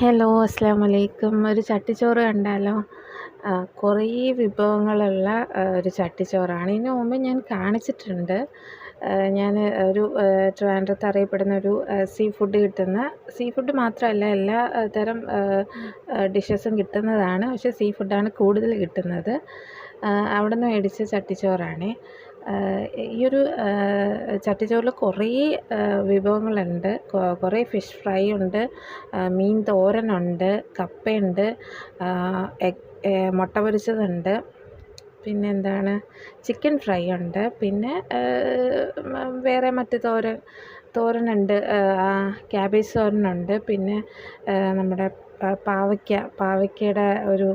Hello, അസ്സലാമു അലൈക്കും. ഒരു ചട്ടിച്ചോറ് കണ്ടാലോ? കുറേ വിഭവങ്ങളുള്ള ഒരു ചട്ടിച്ചോറാണ്. ഇതിന് മുമ്പ് ഞാൻ കാണിച്ചിട്ടുണ്ട്. ഞാൻ ഒരു ട്രിവാൻഡ്രത്ത് അറിയപ്പെടുന്ന ഒരു സീ ഫുഡ് മാത്രമല്ല, എല്ലാ തരം ഡിഷസും കിട്ടുന്നതാണ്. പക്ഷേ സീ ഫുഡാണ് കൂടുതൽ കിട്ടുന്നത്. അവിടുന്ന് മേടിച്ച ചട്ടിച്ചോറാണേ. ഈ ഒരു ചട്ടിച്ചോറിൽ കുറേ വിഭവങ്ങളുണ്ട്. കുറേ ഫിഷ് ഫ്രൈ ഉണ്ട്, മീൻ തോരനുണ്ട്, കപ്പയുണ്ട്, മുട്ട പൊരിച്ചതുണ്ട്, പിന്നെന്താണ്, ചിക്കൻ ഫ്രൈ ഉണ്ട്, പിന്നെ വേറെ മറ്റ് തോരനുണ്ട്, ക്യാബേജ് തോരനുണ്ട്, പിന്നെ നമ്മുടെ പാവയ്ക്കയുടെ ഒരു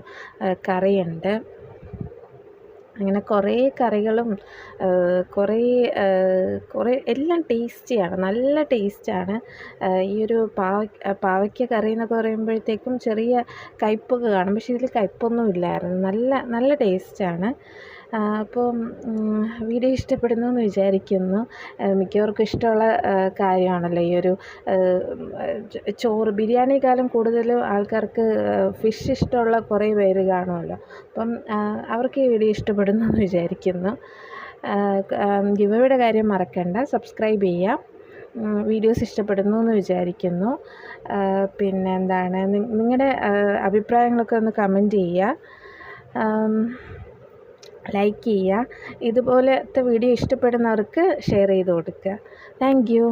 കറിയുണ്ട്. അങ്ങനെ കുറേ കറികളും കുറേ എല്ലാം ടേസ്റ്റിയാണ്, നല്ല ടേസ്റ്റാണ്. ഈ ഒരു പാവയ്ക്ക കറി എന്നൊക്കെ പറയുമ്പോഴത്തേക്കും ചെറിയ കയ്പ്പൊക്കെ കാണും, പക്ഷേ ഇതിൽ കയ്പ്പൊന്നും ഇല്ലായിരുന്നു. നല്ല ടേസ്റ്റാണ്. അപ്പം വീഡിയോ ഇഷ്ടപ്പെടുന്നു എന്ന് വിചാരിക്കുന്നു. മിക്കവർക്കും ഇഷ്ടമുള്ള കാര്യമാണല്ലോ ഈ ഒരു ചോറ്. ബിരിയാണിയെക്കാളും കൂടുതൽ ആൾക്കാർക്ക് ഫിഷ് ഇഷ്ടമുള്ള കുറേ പേര് കാണുമല്ലോ. അപ്പം അവർക്ക് ഈ വീഡിയോ ഇഷ്ടപ്പെടുന്നു എന്ന് വിചാരിക്കുന്നു. ഗിവവേയുടെ കാര്യം മറക്കണ്ട, സബ്സ്ക്രൈബ് ചെയ്യുക. വീഡിയോസ് ഇഷ്ടപ്പെടുന്നു എന്ന് വിചാരിക്കുന്നു. പിന്നെ എന്താണ്, നിങ്ങളുടെ അഭിപ്രായങ്ങളൊക്കെ ഒന്ന് കമൻറ്റ് ചെയ്യുക, ലൈക്ക് ചെയ്യുക. ഇതുപോലത്തെ വീഡിയോ ഇഷ്ടപ്പെടുന്നവർക്ക് ഷെയർ ചെയ്ത് കൊടുക്കുക. Thank you.